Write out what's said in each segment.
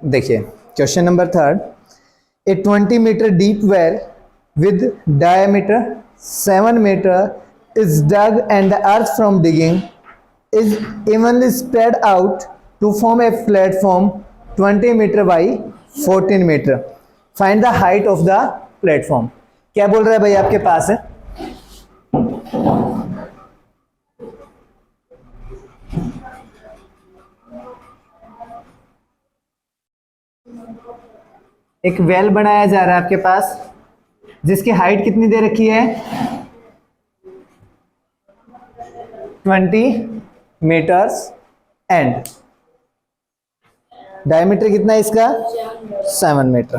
देखिए question number third, a 20 meter deep well with diameter 7 meter is dug and the earth from digging is evenly spread out to form a platform 20 meter by 14 meter. Find the height of the platform. क्या बोल रहा है भाई आपके पास है? एक well बनाया जा रहा है आपके पास जिसकी हाइट कितनी दे रखी है? 20 मीटर्स एंड डायमीटर कितना है इसका? 7 मीटर।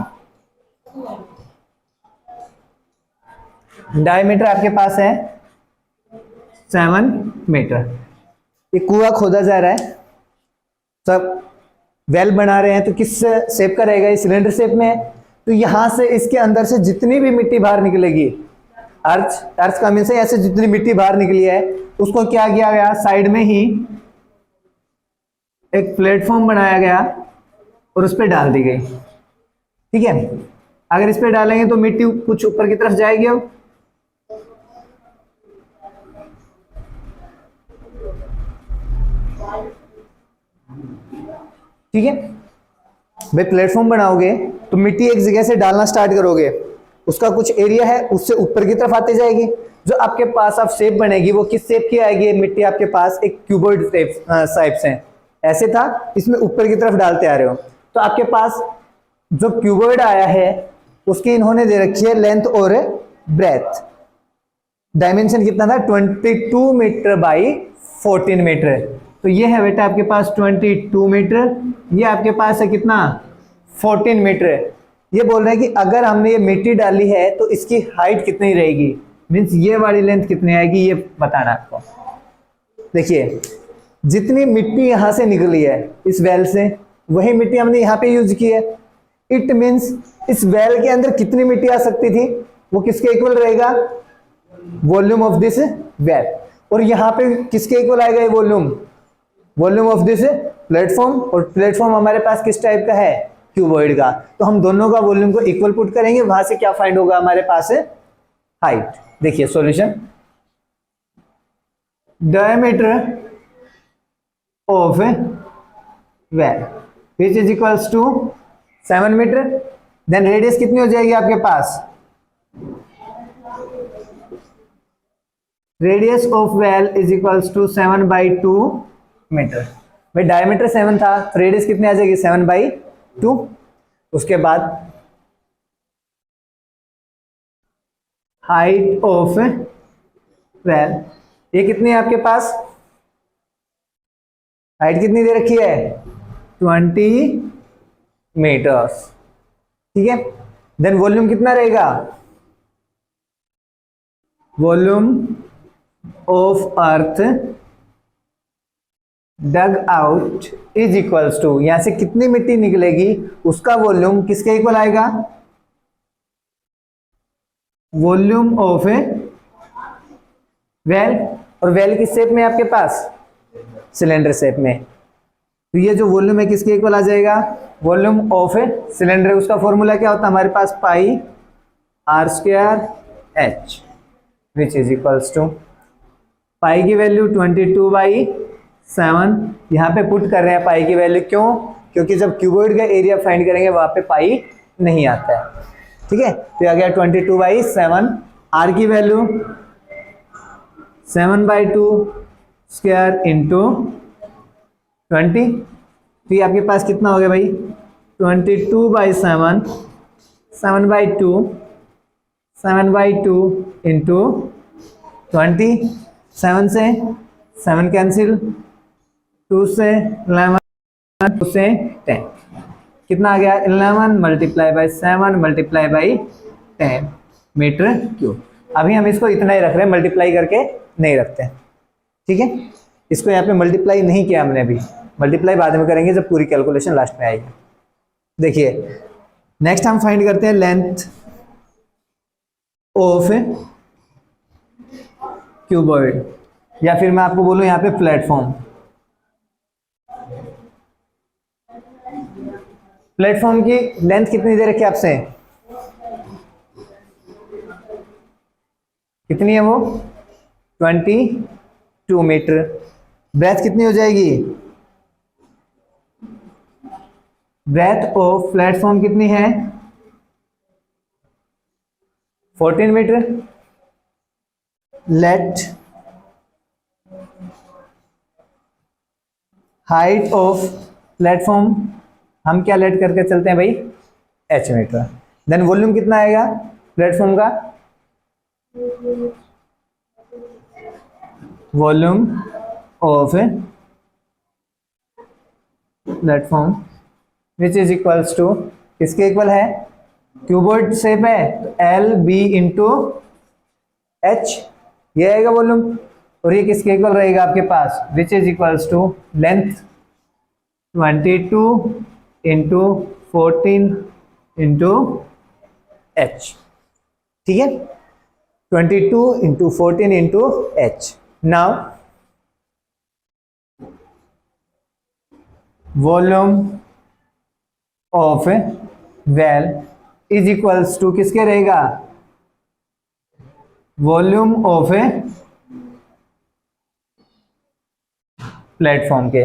डायमीटर आपके पास है 7 मीटर। ये कुआं खोदा जा रहा है, सब वेल बना रहे हैं, तो किस शेप का रहेगा? ये सिलेंडर शेप में है, तो यहां से इसके अंदर से जितनी भी मिट्टी बाहर निकलेगी, अर्थ का मीन से ऐसे जितनी मिट्टी बाहर निकली है उसको क्या किया गया? साइड में ही एक प्लेटफॉर्म बनाया गया और उस पर डाल दी गई। ठीक है, अगर इस पे डालेंगे तो मिट्टी कुछ ऊपर की तरफ जाएगी। अब ठीक है भाई, प्लेटफॉर्म बनाओगे तो मिट्टी एक जगह से डालना स्टार्ट करोगे, उसका कुछ एरिया है उससे ऊपर की तरफ आती जाएगी। जो आपके पास अब शेप बनेगी वो किस शेप की आएगी? मिट्टी आपके पास एक क्यूबॉइड शेप से ऐसे था, इसमें ऊपर की तरफ डालते आ रहे हो, तो आपके पास जो क्यूबॉइड आया है उसकी इन्होंने दे रखी है लेंथ और ब्रेथ। डायमेंशन कितना था? 22 मीटर बाई 14 मीटर। तो ये है बेटा आपके पास 22 मीटर, ये आपके पास है कितना? 14 मीटर। ये बोल रहे हैं कि अगर हमने ये मिट्टी डाली है तो इसकी हाइट कितनी रहेगी, मीन्स ये वाली लेंथ कितनी आएगी, ये बताना आपको। देखिए जितनी मिट्टी यहां से निकली है इस वेल से, वही मिट्टी हमने यहाँ पे यूज की है। इट मीन्स इस वेल के अंदर कितनी मिट्टी आ सकती थी, वो किसके इक्वल रहेगा? Volume of this well. और यहाँ पे किसके इक्वल आएगा ये volume? Volume of this platform. और प्लेटफॉर्म हमारे पास किस टाइप का है? क्यूबॉइड का। तो हम दोनों का वॉल्यूम को इक्वल पुट करेंगे, वहां से क्या फाइंड होगा हमारे पास? हाइट। देखिए solution, diameter of well which is equals to 7 metre, then radius कितनी हो जाएगी आपके पास? Radius of well is equals to 7/2 metre. भाई डायमीटर 7 था तो रेडियस कितनी आ जाएगी? 7/2। उसके बाद हाइट ऑफ वेल, ये कितनी है आपके पास? हाइट कितनी दे रखी है? 20 मीटर्स। ठीक है, देन वॉल्यूम कितना रहेगा? Volume of earth dug out is equals to, यहां से कितनी मिट्टी निकलेगी उसका वॉल्यूम किसके इक्वल आएगा? Volume of well. और वेल किस शेप में आपके पास? सिलेंडर शेप में। तो ये जो वॉल्यूम है किसके इक्वल आ जाएगा? Volume of cylinder. उसका फॉर्मूला क्या होता है हमारे पास? Pi r² h which is equals to, pi की वैल्यू 22/7। यहाँ पे पुट कर रहे हैं पाई की वैल्यू, क्यों? क्योंकि जब क्यूबॉइड का एरिया फाइंड करेंगे वहां पे पाई नहीं आता है। ठीक है, तो आ गया 22/7। आर की वैल्यू 7/2 स्क्वायर इंटू 20, तो ये आपके पास कितना हो गया भाई? 22/7, 7/2 इंटू 20। 7 से 7 कैंसिल, 2 से 11, 2 से 10, कितना आ गया? 11 multiply by 7 multiply by 10 meter cube. अभी हम इसको इतना ही रख रहे हैं, मल्टीप्लाई करके नहीं रखते। ठीक है, इसको यहाँ पे मल्टीप्लाई नहीं किया हमने अभी, मल्टीप्लाई बाद में करेंगे जब पूरी कैलकुलेशन लास्ट में आएगी। देखिए नेक्स्ट हम फाइंड करते हैं लेंथ ऑफ क्यूबॉइड, या फिर मैं आपको बोलूं यहाँ पे प्लेटफॉर्म। प्लेटफॉर्म की लेंथ कितनी दे रखी है आपसे, कितनी है वो 22 मीटर। ब्रेथ कितनी हो जाएगी, ब्रेथ ऑफ प्लेटफॉर्म कितनी है 14 मीटर। लेट हाइट ऑफ प्लेटफॉर्म, हम क्या लेट करके चलते हैं भाई, h मीटर। देन वॉल्यूम कितना आएगा प्लेटफॉर्म का, volume of platform which is equals to, किसके इक्वल है, क्यूबॉइड शेप है तो एल बी इंटू एच, ये आएगा वॉल्यूम। और ये किसके इक्वल रहेगा आपके पास, which is equals to length 22 into 14 into H, ठीक है, 22 into 14 into H. Now volume of well is equals to किसके रहेगा, वॉल्यूम ऑफ प्लेटफॉर्म के।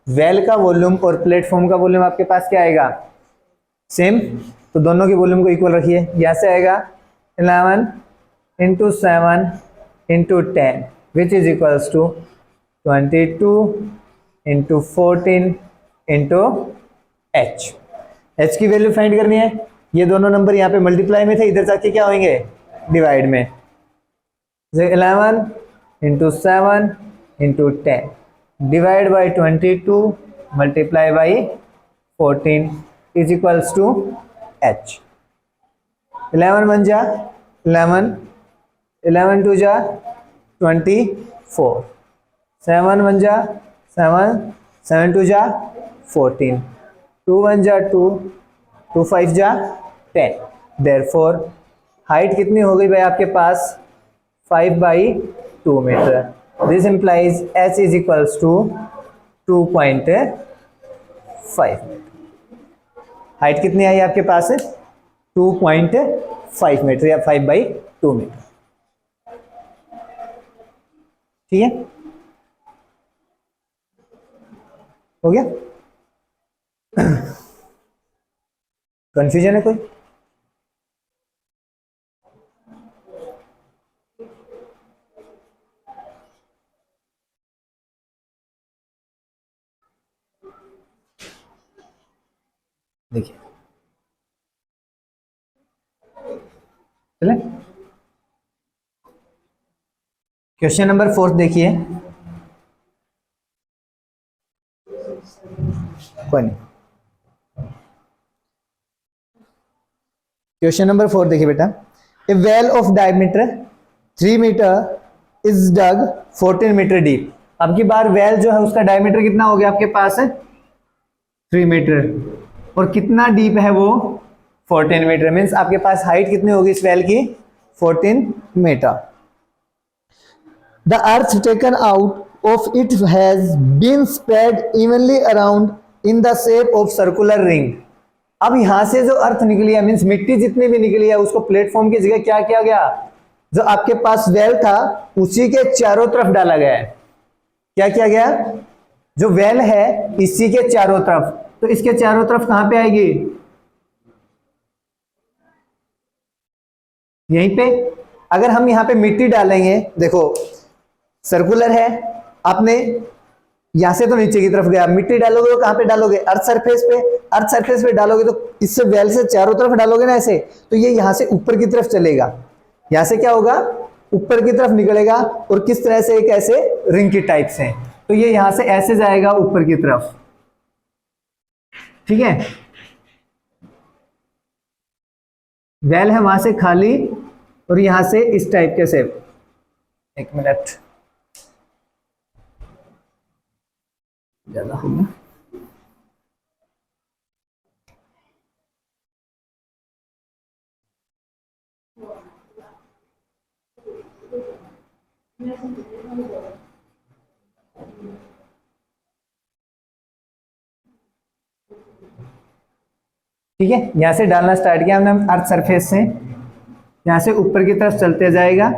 वेल का वॉल्यूम और प्लेटफॉर्म का वॉल्यूम आपके पास क्या आएगा, सेम, तो दोनों के वॉल्यूम को इक्वल रखिए। यहां से आएगा 11 into 7 into 10 which is equals to 22 into 14 into h. H की वैल्यू फाइंड करनी है, ये दोनों नंबर यहाँ पे मल्टीप्लाई में थे, इधर जाके क्या होंगे डिवाइड में। 11 into 7 into 10 divide by 22 multiply by 14 is equals to h. 11 1 जा 11, 11 2 जा 24, 7 1 जा 7, 7 2 जा 14, 2 1 जा 2, 2 5 जा 10। देयरफॉर हाइट कितनी हो गई भाई आपके पास 5/2 meter. This implies h is equals to 2.5 meter. Height कितनी आई आपके पास 2.5 मीटर या 5/2 मीटर, ठीक है, हो गया। कंफ्यूजन है कोई, देखिए चले क्वेश्चन नंबर 4 देखिए, कोई नहीं, क्वेश्चन नंबर 4 देखिए बेटा। A well of diameter 3 metre is dug 14 metre deep. अब की बार वेल जो है उसका डायमीटर कितना हो गया आपके पास है 3 मीटर, और कितना डीप है वो 14 मीटर, मीन्स आपके पास हाइट कितनी होगी इस वेल की 14 meter. The earth taken out of it has been spread evenly around in the shape of circular ring. अब यहां से जो अर्थ निकली है, मीन्स मिट्टी जितनी भी निकली है, उसको प्लेटफॉर्म की जगह क्या किया गया, जो आपके पास वेल था उसी के चारों तरफ डाला गया है। क्या किया गया, जो वेल है इसी के चारों तरफ, तो इसके चारों तरफ कहां पे आएगी, यहीं पे। अगर हम यहां पे मिट्टी डालेंगे, देखो सर्कुलर है, आपने यहां से तो नीचे की तरफ गया, मिट्टी डालोगे तो कहां पे डालोगे, अर्थ सरफेस पे। अर्थ सरफेस पे डालोगे तो इससे वेल से चारों तरफ डालोगे ना ऐसे, तो ये यहां से ऊपर की तरफ चलेगा, यहां से क्या होगा ऊपर की तरफ निकलेगा, और किस तरह से, एक ऐसे रिंग की टाइप से, तो ये यहां से ऐसे जाएगा ऊपर की तरफ, ठीक है। वेल है वहां से खाली, और यहां से इस टाइप के शेप, एक मिनट ज्यादा हो गया, ठीक है, यहां से डालना स्टार्ट किया हमने अर्थ सरफेस से, यहां से ऊपर की तरफ चलते जाएगा,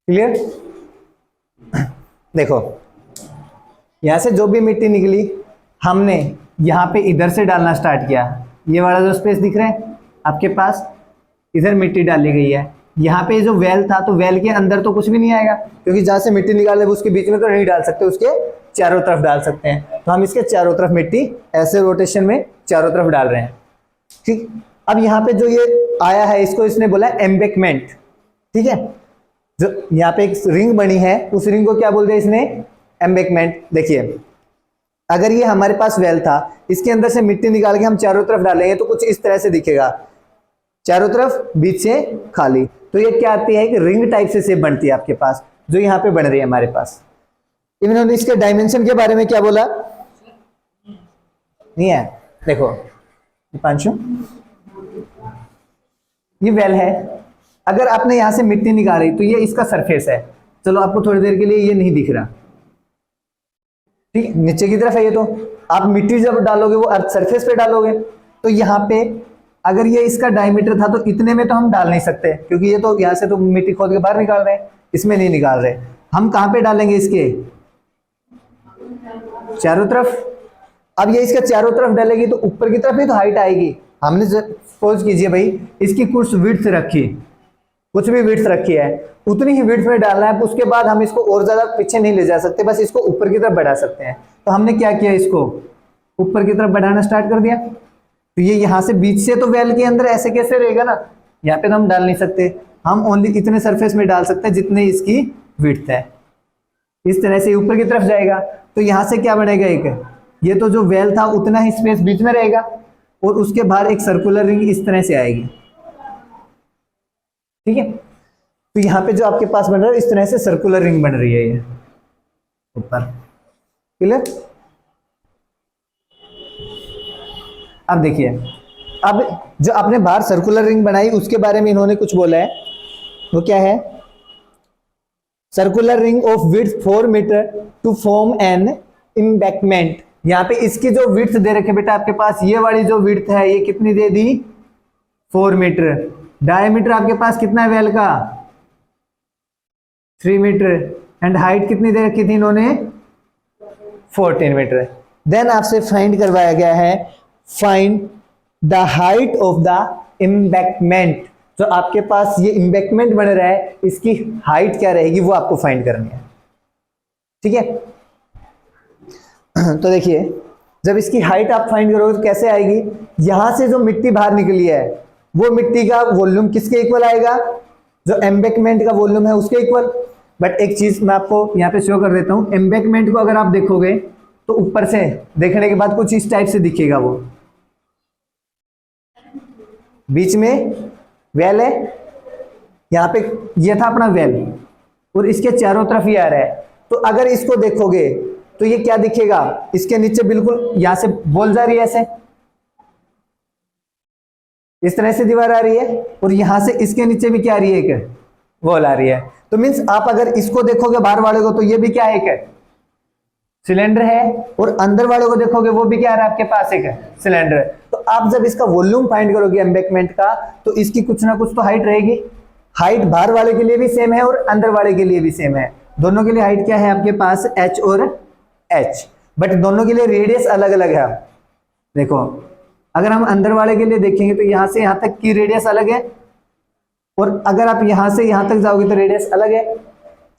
क्लियर। देखो यहां से जो भी मिट्टी निकली हमने यहां पे इधर से डालना स्टार्ट किया, ये वाला जो स्पेस दिख रहा है आपके पास, इधर मिट्टी डाली गई है। यहाँ पे जो वेल था तो वेल के अंदर तो कुछ भी नहीं आएगा, क्योंकि जहां से मिट्टी निकाले उसके बीच में तो नहीं डाल सकते, उसके चारों तरफ डाल सकते हैं। तो हम इसके चारों तरफ मिट्टी ऐसे रोटेशन में चारों तरफ डाल रहे हैं। ठीक, अब यहाँ पे जो ये आया है इसको इसने बोला एम्बेकमेंट। ठीक है, जो यहाँ पे एक रिंग बनी है उस रिंग को क्या बोल दिया इसने, एम्बेकमेंट। देखिए अगर ये हमारे पास वेल था, इसके अंदर से मिट्टी निकाल के हम चारों तरफ डालेंगे तो कुछ इस तरह से दिखेगा, चारों तरफ बीच से खाली। तो ये क्या आती है, कि रिंग टाइप से शेप बनती है आपके पास, जो यहाँ पे बन रही है हमारे पास। इन्होंने इसके डायमेंशन के बारे में क्या बोला, नहीं है, देखो पांचू ये वेल है, अगर आपने यहां से मिट्टी निकाली तो ये इसका सरफेस है। चलो आपको थोड़ी देर के लिए ये नहीं दिख रहा, ठीक, नीचे की तरफ है ये। तो आप मिट्टी जब डालोगे वो अर्थ सरफेस पे डालोगे, तो यहाँ पे अगर ये इसका डायमीटर था तो इतने में तो हम डाल नहीं सकते, क्योंकि ये तो यहाँ से तो मिट्टी खोद के बाहर निकाल रहे हैं, इसमें नहीं निकाल रहे। हम कहाँ पे डालेंगे, इसके चारों तरफ। अब ये इसके चारों तरफ डालेगी तो ऊपर की तरफ ही तो हाइट आएगी। हमने सपोज कीजिए भाई इसकी कुछ विड्थ रखी, कुछ भी विड्थ रखी है, उतनी ही विड्थ में डालना है, उसके बाद हम इसको और ज्यादा पीछे नहीं ले जा सकते, बस इसको ऊपर की तरफ बढ़ा सकते हैं। तो हमने क्या किया, इसको ऊपर की तरफ बढ़ाना स्टार्ट कर दिया। तो ये यहाँ से बीच से तो वेल के अंदर ऐसे कैसे रहेगा ना, यहाँ पे तो हम डाल नहीं सकते, हम ओनली इतने सरफेस में डाल सकते हैं जितने इसकी विड्थ है। इस तरह से ऊपर की तरफ जाएगा तो यहाँ से क्या बनेगा, एक ये तो जो वेल था उतना ही स्पेस बीच में रहेगा, और उसके बाहर एक सर्कुलर रिंग इस तरह से आएगी। ठीक है, तो यहाँ पे जो आपके पास बन रहा है इस तरह से सर्कुलर रिंग बन रही है ये ऊपर, क्लियर। अब देखिए, अब जो आपने बाहर सर्कुलर रिंग बनाई उसके बारे में इन्होंने कुछ बोला है, वो क्या है, circular ring of width 4 meter to form an embankment. यहाँ पे इसकी जो विड्थ दे रखे बेटा आपके पास, ये वाली जो विड्थ है ये कितनी दे दी, 4 मीटर। डायमीटर आपके पास कितना है वेल का, 3 मीटर, एंड हाइट कितनी दे रखी थी इन्होंने, 14 मीटर। देन आपसे फाइंड करवाया गया है, find the height of the embankment. जो आपके पास ये एम्बैंकमेंट बन रहा है इसकी हाइट क्या रहेगी वो आपको फाइंड करनी है। ठीक है, तो देखिए जब इसकी हाइट आप फाइंड करोगे तो कैसे आएगी, यहां से जो मिट्टी बाहर निकली है वो मिट्टी का वॉल्यूम किसके इक्वल आएगा, जो एम्बैंकमेंट का वॉल्यूम है उसके इक्वल। बट एक चीज मैं आपको यहाँ पे शो कर देता हूँ, एम्बैंकमेंट को अगर आप देखोगे तो ऊपर से देखने के बाद कुछ इस टाइप से दिखेगा, वो बीच में वेल है, यहाँ पे ये था अपना वेल और इसके चारों तरफ ये आ रहा है। तो अगर इसको देखोगे तो ये क्या दिखेगा, इसके नीचे बिल्कुल यहां से बॉल जा रही है, ऐसे इस तरह से दीवार आ रही है, और यहां से इसके नीचे भी क्या आ रही है, एक वॉल आ रही है। तो मीन्स आप अगर इसको देखोगे बाहर वाले को तो ये भी क्या है, एक सिलेंडर है, और अंदर वाले को देखोगे वो भी क्या आ रहा है आपके पास, एक सिलेंडर है। तो आप जब इसका वॉल्यूम फाइंड करोगे एम्बैंकमेंट का तो इसकी कुछ ना कुछ तो हाइट रहेगी। हाइट बाहर वाले के लिए भी सेम है और अंदर वाले के लिए भी सेम है, दोनों के लिए हाइट क्या है आपके पास, h और h, बट दोनों के लिए रेडियस अलग अलग है। देखो अगर हम अंदर वाले के लिए देखेंगे तो यहां से यहां तक की रेडियस अलग है, और अगर आप यहां से यहां तक जाओगे तो रेडियस अलग है।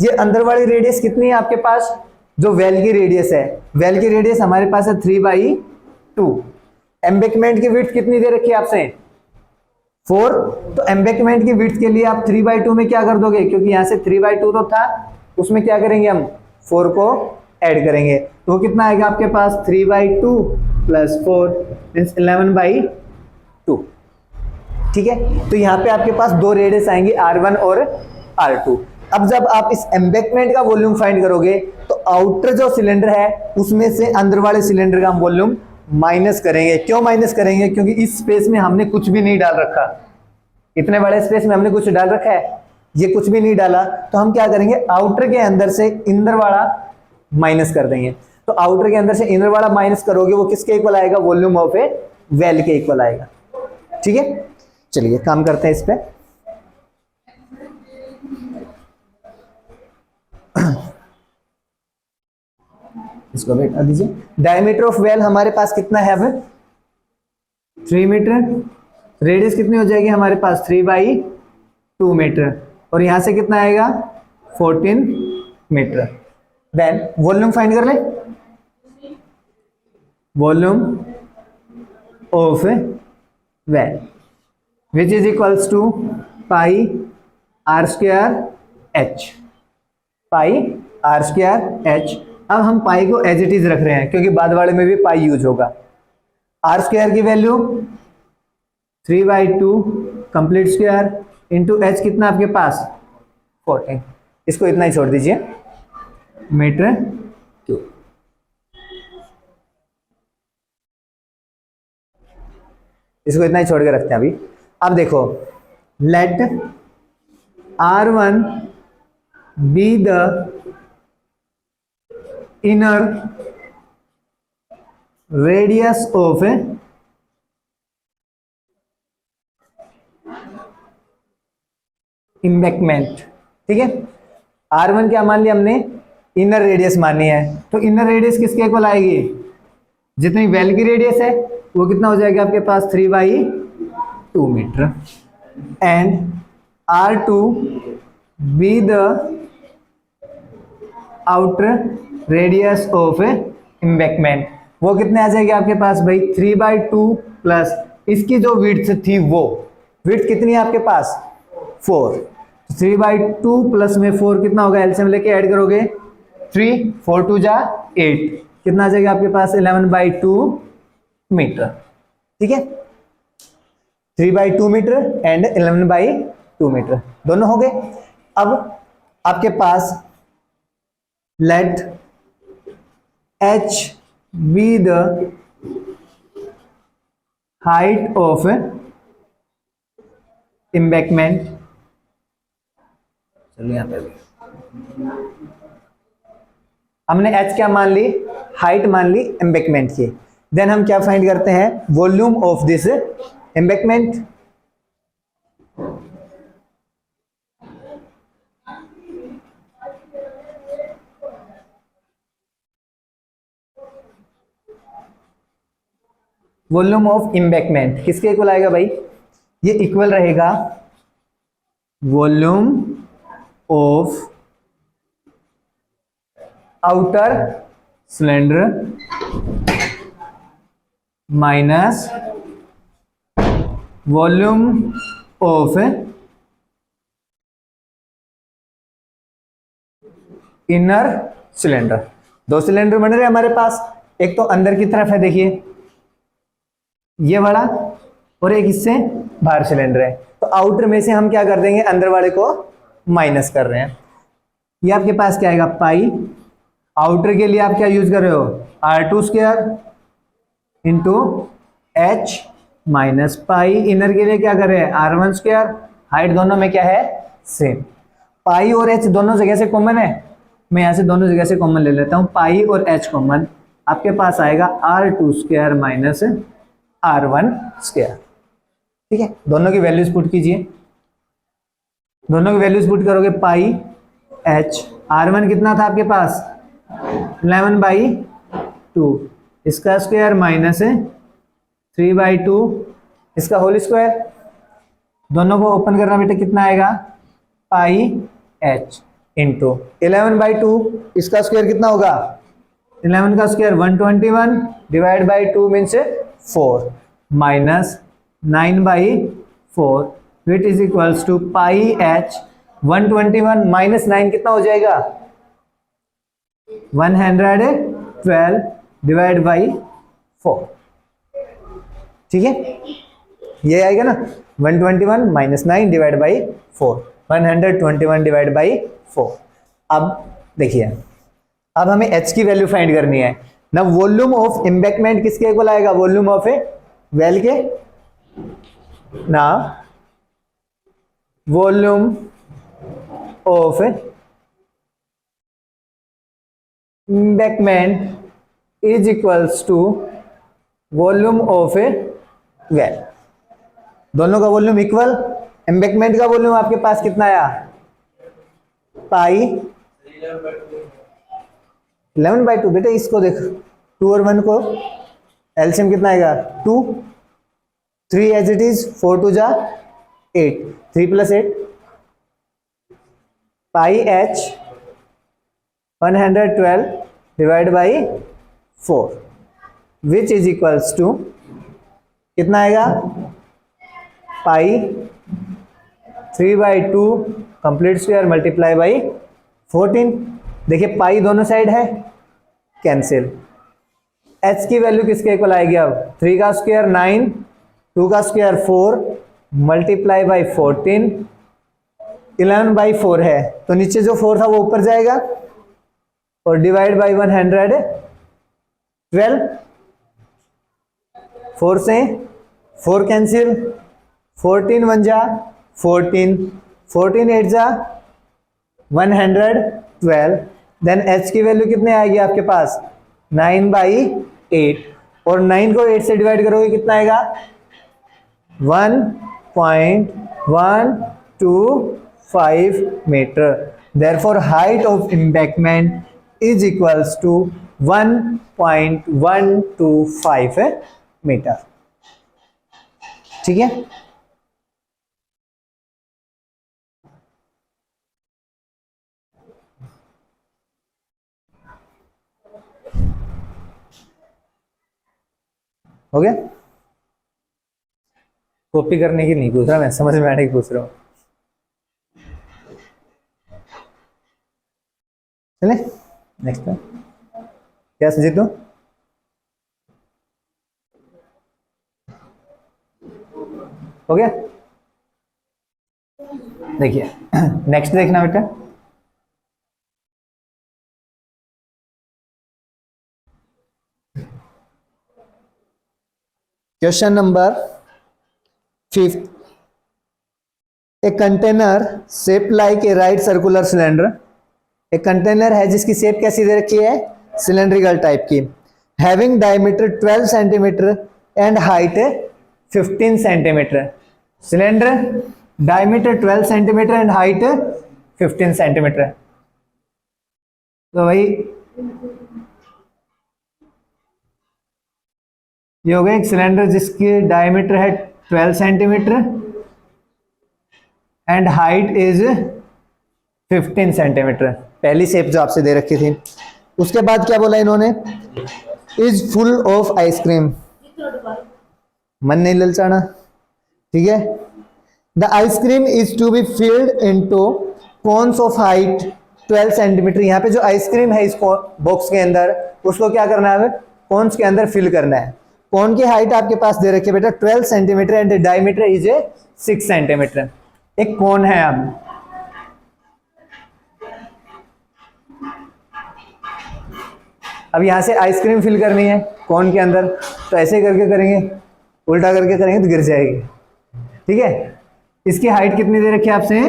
ये अंदर वाली रेडियस कितनी है आपके पास, जो वेल की रेडियस है, वेल की रेडियस हमारे पास है 3/2। एम्बैंकमेंट की विड्थ कितनी दे रखी है आपसे, 4। तो एम्बैंकमेंट की विड्थ के लिए आप 3/2 में क्या कर दोगे, क्योंकि यहां से 3/2 तो था, उसमें क्या करेंगे हम 4 को ऐड करेंगे, तो कितना आएगा आपके पास 3/2 + 4 मींस 11/2। ठीक है, तो यहाँ पे आपके पास दो रेडियस आएंगे R1 और R2। अब जब आप इस एम्बैंकमेंट का वॉल्यूम फाइंड करोगे तो आउटर जो सिलेंडर है उसमें से अंदर वाले सिलेंडर का हम वॉल्यूम माइनस करेंगे। क्यों माइनस करेंगे? क्योंकि इस स्पेस में हमने कुछ भी नहीं डाल रखा, इतने बड़े स्पेस में हमने कुछ डाल रखा है, ये कुछ भी नहीं डाला, तो हम क्या करेंगे, आउटर के अंदर से इनर वाला माइनस कर देंगे। तो आउटर के अंदर से इनर वाला माइनस करोगे, वो किसके इक्वल आएगा, वॉल्यूम ऑफ ए वेल के इक्वल आएगा। ठीक है, चलिए काम करते हैं इस पे। इसको बैठा दीजिए। डायमीटर ऑफ वेल हमारे पास कितना है अब, 3 मीटर। रेडियस कितनी हो जाएगी हमारे पास, 3/2 मीटर, और यहां से कितना आएगा, 14 मीटर। देन वॉल्यूम फाइंड कर ले, volume of well which is equals to pi are square h, pi are square h. अब हम पाई को एज इट इज रख रहे हैं क्योंकि बाद वाले में भी पाई यूज होगा। आर स्क्वायर की value 3/2 complete square into H कितना आपके पास 14, इसको इतना ही छोड़ दीजिए मीटर क्यूब। इसको इतना ही छोड़ के रखते हैं अभी। अब देखो, let R1 be the inner radius of embankment. ठीक है, R1 क्या मान लिया हमने, इनर रेडियस मानी है, तो इनर रेडियस किसके इक्वल आएगी, जितनी वेल की रेडियस है वो कितना हो जाएगा आपके पास 3/2 meter. And R2 be the outer radius of embankment, वो कितने आ जाएगी आपके पास भाई 3/2 प्लस इसकी जो विड्थ थी, वो विड्थ कितनी है आपके पास 4, 3/2 प्लस में 4 कितना होगा, एलसीएम लेके ऐड करोगे 3, 4 2 जा 8, कितना आ जाएगा आपके पास 11/2 मीटर। ठीक है, 3/2 मीटर एंड 11/2 मीटर दोनों हो गए। अब आपके पास late H be the height of embankment। चलो यहां पे हमने H क्या मान ली, हाइट मान ली एम्बैंकमेंट की। देन हम क्या फाइंड करते हैं, volume of this embankment. Volume of embankment किसके इक्वल आएगा भाई, ये इक्वल रहेगा volume of outer cylinder minus volume of inner cylinder. दो सिलेंडर बन रहे हमारे पास, एक तो अंदर की तरफ है देखिए ये वाला, और एक इससे बाहर सिलेंडर है, तो आउटर में से हम क्या कर देंगे, अंदर वाले को माइनस कर रहे हैं। ये आपके पास क्या आएगा, पाई, आउटर के लिए आप क्या यूज कर रहे हो, R2 square into H minus pi, inner के लिए क्या कर रहे हैं, R1 स्क्वायर। हाइट दोनों में क्या है, सेम। पाई और एच दोनों जगह से कॉमन है, मैं यहां से दोनों जगह से कॉमन ले लेता हूं, पाई और एच कॉमन, आपके पास आएगा R2 square minus R1 square. ठीक है, दोनों की वैल्यूज पुट कीजिए, दोनों की वैल्यूज पुट करोगे, पाई एच, R1 कितना था आपके पास 11/2, इसका स्क्वायर माइनस 3/2, इसका होल स्क्वायर, दोनों को ओपन करना बेटा कितना आएगा, पाई एच इंटू 11/2, इसका स्क्वायर कितना होगा, 11 का square 121 divide by 2 means 4 minus 9/4 which is equals to pi h. 121 minus 9 कितना हो जाएगा, 112 डिवाइड बाई 4। ठीक है, ये आएगा ना, 121 minus 9 divide by 4, 121 divide by 4। अब देखिए, अब हमें h की वैल्यू फाइंड करनी है। ना वॉल्यूम ऑफ एम्बैंकमेंट किसके इक्वल आएगा, वॉल्यूम ऑफ ए वेल के, ना volume of embankment is equals to volume of a well. दोनों का वॉल्यूम इक्वल, एम्बैंकमेंट का वॉल्यूम आपके पास कितना आया, पाई 11/2। बेटा इसको देख, 2 और 1 को एलसीएम कितना आएगा 2, 3 एज इट इज, 4 2 जा 8, 3 + 8 pi h 112 divide by 4 which is equals to कितना आएगा, pi 3/2 complete square multiply by 14। देखिए पाई दोनों साइड है, कैंसिल। h की वैल्यू किसके इक्वल आएगी अब, 3 का स्क्वायर 9, 2 का स्क्वायर 4 मल्टीप्लाई बाई 14, 11/4 है तो नीचे जो 4 था वो ऊपर जाएगा और डिवाइड बाई 112, 4 से 4 कैंसिल, 14 1 जा 14, 14 8 जा 112। देन h की वैल्यू कितने आएगी आपके पास 9/8 और 9 को 8 से डिवाइड करोगे कितना आएगा 1.125 meter. Therefore height of embankment is equals to 1.125 meter. ठीक है, हो गया। कॉपी करने की नहीं पूछ रहा मैं, समझ में आने की पूछ रहा हूं। चले नेक्स्ट में क्या जीतू, हो गया। देखिए नेक्स्ट देखना बेटा, question number 5। A container shape like a right circular cylinder. एक कंटेनर है जिसकी शेप कैसी दे रखी है, सिलेंड्रिकल टाइप की, having diameter 12 centimetre and height 15 centimetre. Cylinder diameter 12 centimetre and height 15 centimetre. तो भाई ये हो गया एक सिलेंडर जिसकी डायमीटर है 12 centimetre and height is 15 centimetre. पहली शेप जो आपसे दे रखी थी। उसके बाद क्या बोला इन्होंने, इज फुल ऑफ आइसक्रीम। मन नहीं ललचाना, ठीक है। The ice cream is to be filled into cones of height 12 centimeter. यहाँ पे जो आइसक्रीम है इस बॉक्स के अंदर उसको क्या करना है, कोन्स के अंदर फिल करना है। कोन की हाइट आपके पास दे रखी है बेटा 12 centimetre and diameter is 6 centimetre. एक कोन है अब, अब यहां से आइसक्रीम फिल करनी है कोन के अंदर, तो ऐसे करके करेंगे, उल्टा करके करेंगे तो गिर जाएगी, ठीक है। इसकी हाइट कितनी दे रखी है आपसे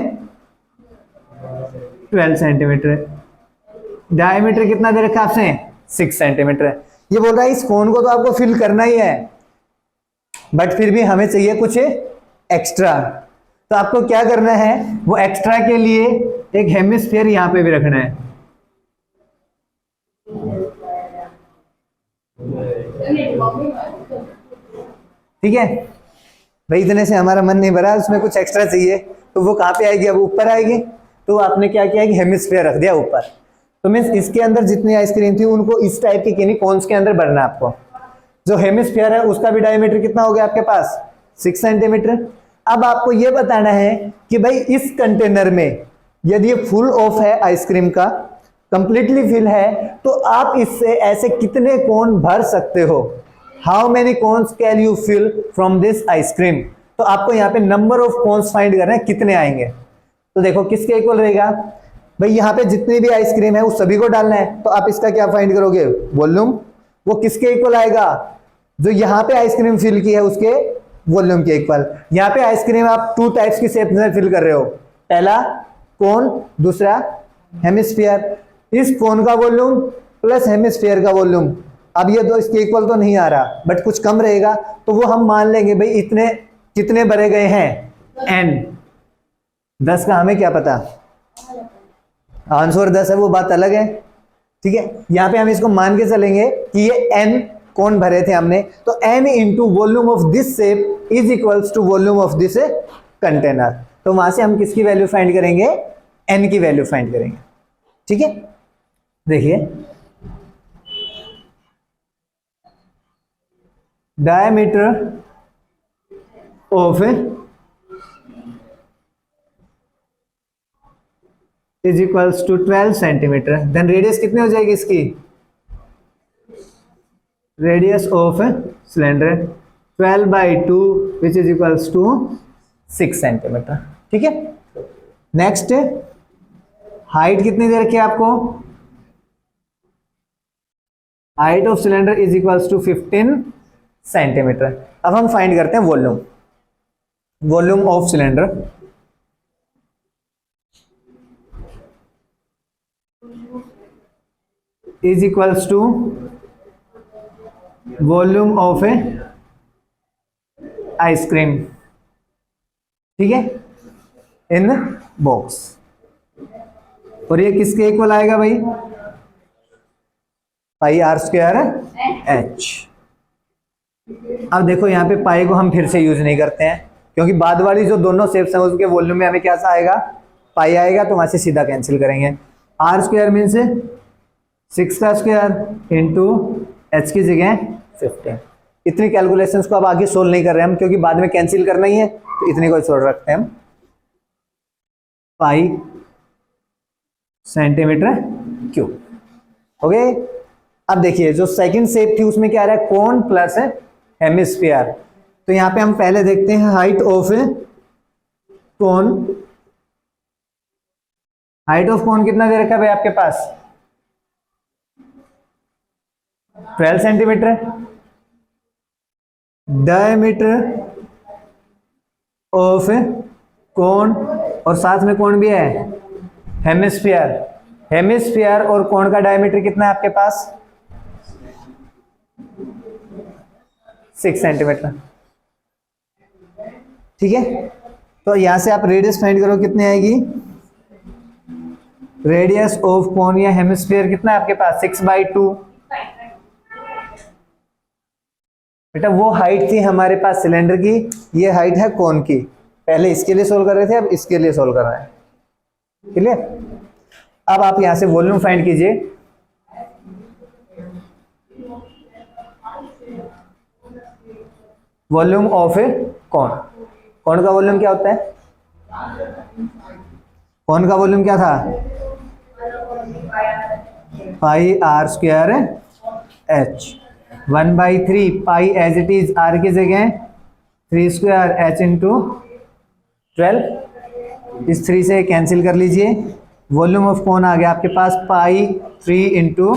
12 सेंटीमीटर, डायमीटर कितना दे रखा है आपसे 6 सेंटीमीटर। ये बोल रहा है इस कोन को तो आपको फिल करना ही है, बट फिर भी हमें चाहिए कुछ एक्स्ट्रा। तो आपको क्या करना है, वो एक्स्ट्रा के लिए एक हेमिस्फीयर यहां पे भी रखना है। ठीक है भाई, इतने से हमारा मन नहीं भरा, उसमें कुछ एक्स्ट्रा चाहिए, तो वो कहां पे आएगी, अब ऊपर आएगी। तो आपने क्या किया कि हेमिस्फीयर रख दिया ऊपर। तो मीन्स इसके अंदर जितनी आइसक्रीम थी उनको इस टाइप की किन्हीं कोन्स के अंदर भरना है आपको। जो हेमिस्फीयर है उसका भी डायमीटर कितना हो गया आपके पास 6 सेंटीमीटर। अब आपको ये बताना है कि भाई इस कंटेनर में यदि ये फुल ऑफ है आइसक्रीम का, कंप्लीटली फिल है, तो आप इससे ऐसे कितने कोन भर सकते हो, how many cones can you fill from this ice cream. तो आपको यहाँ पे नंबर ऑफ कोन्स फाइंड करना है, कितने आएंगे। तो देखो किसके इक्वल रहेगा भाई, यहाँ पे जितनी भी आइसक्रीम है उस सभी को डालना है, तो आप इसका क्या फाइंड करोगे, वॉल्यूम। वो किसके इक्वल आएगा, जो यहाँ पे आइसक्रीम फिल की है उसके वॉल्यूम के इक्वल। यहाँ पे आइसक्रीम आप टू टाइप्स की शेप में फिल कर रहे हो, पहला कोन, दूसरा हेमिस्फीयर। इस कोन का वॉल्यूम प्लस हेमिस्फीयर का वॉल्यूम, अब ये दो इसके इक्वल तो नहीं आ रहा बट कुछ कम रहेगा, तो वो हम मान लेंगे भाई इतने कितने भरे गए हैं, n। 10 का हमें क्या पता, आंसर 10 है वो बात अलग है, ठीक है। यहाँ पे हम इसको मान के चलेंगे कि ये n कौन भरे थे हमने, तो n into volume of this shape is equals to volume of this container. तो वहां से हम किसकी वैल्यू फाइंड करेंगे, n की वैल्यू फाइंड करेंगे, ठीक है। देखिए diameter of is equals to 12 centimeter, then radius कितनी हो जाएगी इसकी, radius of cylinder 12/2 which is equals to 6 centimeter, ठीक है। नेक्स्ट हाइट कितनी दे रखी है आपको, height of cylinder is equals to 15 centimeter. अब हम फाइंड करते हैं volume, volume of cylinder is equals to volume of a ice cream, ठीक है, इन बॉक्स। और ये किसके इक्वल आएगा भाई, पाई आर स्क्वायर एच। अब देखो यहाँ पे पाई को हम फिर से यूज नहीं करते हैं, क्योंकि बाद वाली जो दोनों शेप्स हैं उसके वॉल्यूम में हमें क्या सा आएगा, पाई आएगा, तो वहां से सीधा कैंसिल करेंगे। आर स्क्वायर मीन्स 6 का स्क्वायर इंटू एच की जगह 15। इतनी कैलकुलेशंस को अब आगे सोल्व नहीं कर रहे हम, क्योंकि बाद में कैंसिल करना ही है, तो इतनी को छोड़ रखते हैं हम। पाई सेंटीमीटर क्यूब, ओके। अब देखिए जो सेकंड शेप थी उसमें क्या आ रहा है, कोन प्लस हेमिस्फीयर। तो यहां पे हम पहले देखते हैं height of cone, height of cone कितना दे रखा है भाई आपके पास, 12 सेंटीमीटर। डायमीटर ऑफ कोन, और साथ में कौन भी है, हेमिस्फीयर। हेमिस्फीयर और कोन का डायमीटर कितना है आपके पास, 6 सेंटीमीटर, ठीक है। तो यहां से आप रेडियस फाइंड करो कितनी आएगी, रेडियस ऑफ कोन या हेमिस्फीयर कितना है आपके पास, 6/2। बेटा वो हाइट थी हमारे पास सिलेंडर की, ये हाइट है कोन की। पहले इसके लिए सोल्व कर रहे थे, अब इसके लिए सोल्व कर रहे हैं, क्लियर। अब आप यहां से वॉल्यूम फाइंड कीजिए। वॉल्यूम ऑफ ए कोन, कोन का वॉल्यूम क्या होता है, कोन का वॉल्यूम क्या था, pi are square H. 1/3 pi as it is, R की जगह 3 स्क्वायर एच इंटू 12। इस 3 से कैंसिल कर लीजिए, वॉल्यूम ऑफ कोन आ गया आपके पास पाई 3 इंटू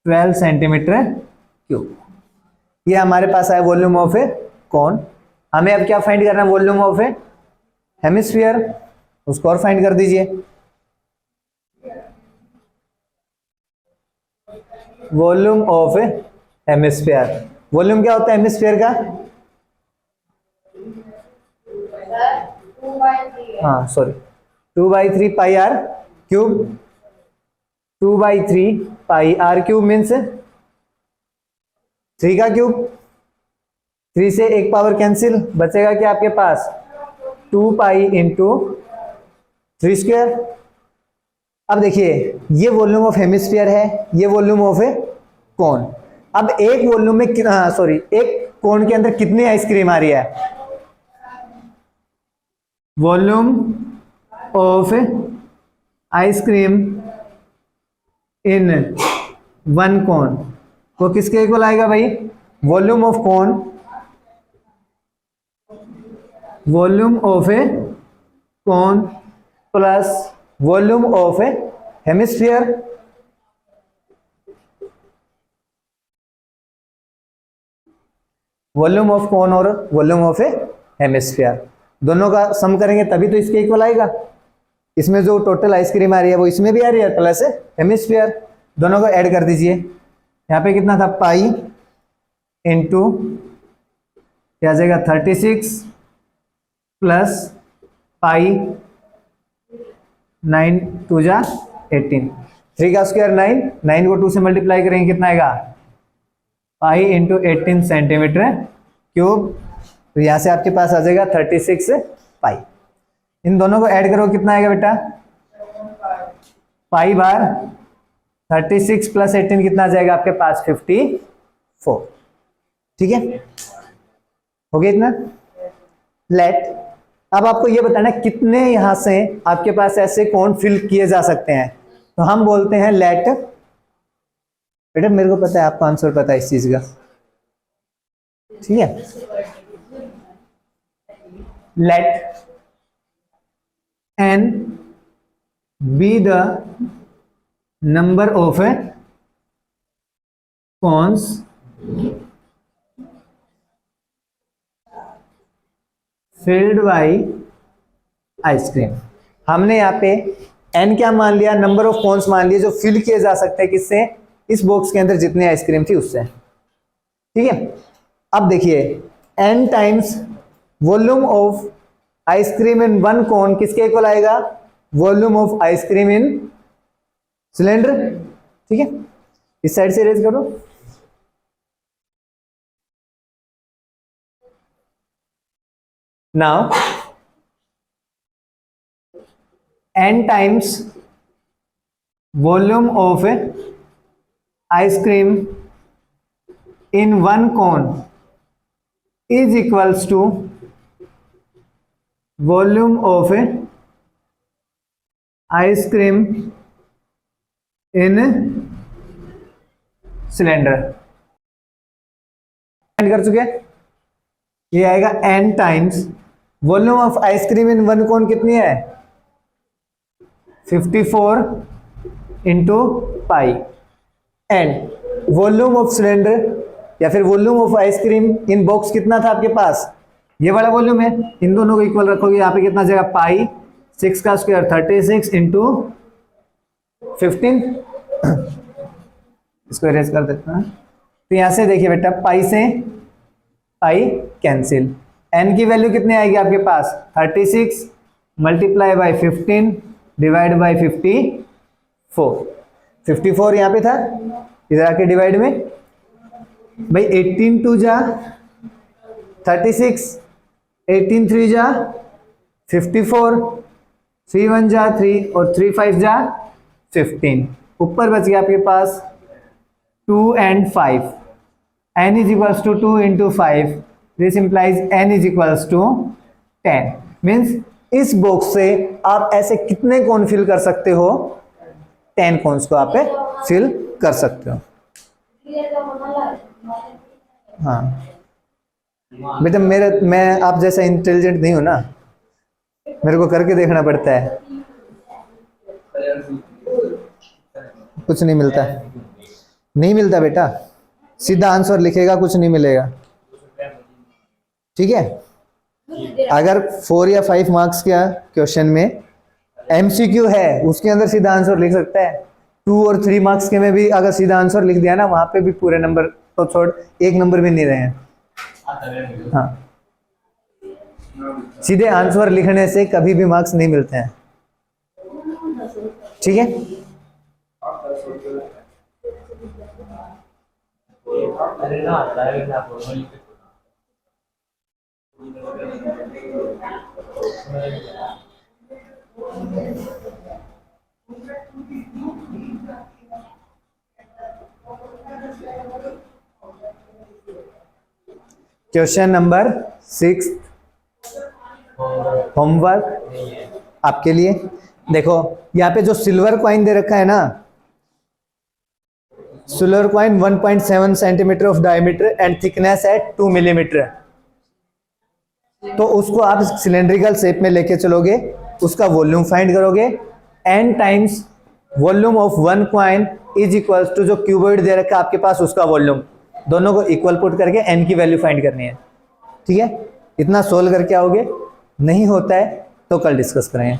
12 सेंटीमीटर क्यूब। ये हमारे पास है वॉल्यूम ऑफ ए कोन। हमें अब क्या फाइंड करना है, वॉल्यूम ऑफ ए हेमिस्फीयर, उसको और फाइंड कर दीजिए। Volume of a hemisphere, volume क्या होता है हेमिस्फीयर का, हाँ sorry 2/3 pi r cube. 2/3 pi r cube means 3 का क्यूब, 3 से एक पावर कैंसिल, बचेगा क्या आपके पास 2 पाई इंटू 3 स्क्वायर। अब देखिए ये वॉल्यूम ऑफ हेमिस्फीयर है, ये वॉल्यूम ऑफ ए कोन। अब एक वॉल्यूम में एक कोन के अंदर कितनी आइसक्रीम आ रही है, volume of ice cream in one कोन, वो किसके इक्वल आएगा भाई, volume of cone, volume of A cone plus volume of a hemisphere. Volume of cone और वॉल्यूम ऑफ ए हेमिस्फीयर, दोनों का सम करेंगे तभी तो इसके इक्वल आएगा। इसमें जो टोटल आइसक्रीम आ रही है वो इसमें भी आ रही है प्लस हेमिस्फीयर, दोनों को ऐड कर दीजिए। यहाँ पे कितना था, पाई इंटू क्या आ जाएगा 36 प्लस पाई 9 2 जा 18, 3 का स्क्वायर 9, 9 को 2 से मल्टीप्लाई करेंगे कितना आएगा, पाई इंटू 18 सेंटीमीटर क्यूब। तो यहाँ से आपके पास आ जाएगा 36 पाई। इन दोनों को ऐड करो कितना आएगा बेटा, पाई बार 36 प्लस 18 कितना आ जाएगा आपके पास 54। ठीक है, हो गया इतना। लेट, अब आपको ये बताना कितने यहां से आपके पास ऐसे कोण फिल किए जा सकते हैं। तो हम बोलते हैं लेट, बेटा मेरे को पता है आपको आंसर पता है इस चीज का, ठीक है। लेट n be the number of cones filled by ice cream. हमने यहाँ पे n क्या मान लिया, नंबर ऑफ कोन्स मान लिए जो फिल किए जा सकते हैं किससे, इस बॉक्स के अंदर जितनी आइसक्रीम थी उससे, ठीक है। अब देखिए n times volume of ice cream in one cone किसके इक्वल आएगा, volume of ice cream in cylinder, ठीक है। इस साइड से रेज करो, now n times volume of ice cream in one cone is equals to volume of ice cream in cylinder. कर चुके, ये आएगा n times volume of ice cream in one cone कितनी है 54 into pi, and volume of cylinder या फिर volume of ice cream in box कितना था आपके पास, ये वाला वॉल्यूम है। इन दोनों को इक्वल रखोगे, यहाँ पे कितना जाएगा, पाई 6 का स्क्वायर 36 इंटू 15, इसको इरेज कर देते हैं। तो यहां से देखिए बेटा पाई से पाई कैंसिल, n की वैल्यू कितनी आएगी आपके पास 36 मल्टीप्लाई बाई 15 डिवाइड बाई 54 यहाँ पे था, इधर आके डिवाइड में भाई 18 2 जा 36, 18 3 जा 54, 3 1 जा 3 और 3 5 जा 15, ऊपर बच गया आपके पास 2 and 5, n is equals to 2 into 5, this implies n is equals to 10, means इस बॉक्स से आप ऐसे कितने कोन फिल कर सकते हो, 10 कोन्स को आप फिल कर सकते हो। हाँ बेटा मैं आप जैसा इंटेलिजेंट नहीं हूं ना, मेरे को करके देखना पड़ता है, कुछ नहीं मिलता, नहीं मिलता बेटा, सीधा आंसर लिखेगा कुछ नहीं मिलेगा, ठीक है। अगर 4 या 5 मार्क्स का क्वेश्चन में एमसीक्यू है उसके अंदर सीधा आंसर लिख सकता है, 2 और 3 मार्क्स के में भी अगर सीधा आंसर लिख दिया ना, वहां पे भी पूरे नंबर तो छोड़, 1 नंबर भी नहीं रहे हैं। हाँ, सीधे आंसर लिखने से कभी भी मार्क्स नहीं मिलते हैं, ठीक है। क्वेश्चन नंबर 6 होमवर्क आपके लिए। देखो यहाँ पे जो सिल्वर कॉइन दे रखा है ना, silver coin 1.7 centimeter of diameter and thickness at 2 millimeter, तो उसको आप सिलेंड्रिकल शेप में लेके चलोगे, उसका वॉल्यूम फाइंड करोगे, n times volume of one coin is equals to जो क्यूबॉइड दे रखा है आपके पास उसका वॉल्यूम, दोनों को इक्वल पुट करके n की वैल्यू फाइंड करनी है। ठीक है, इतना सोल्व करके आओगे, नहीं होता है तो कल डिस्कस करेंगे।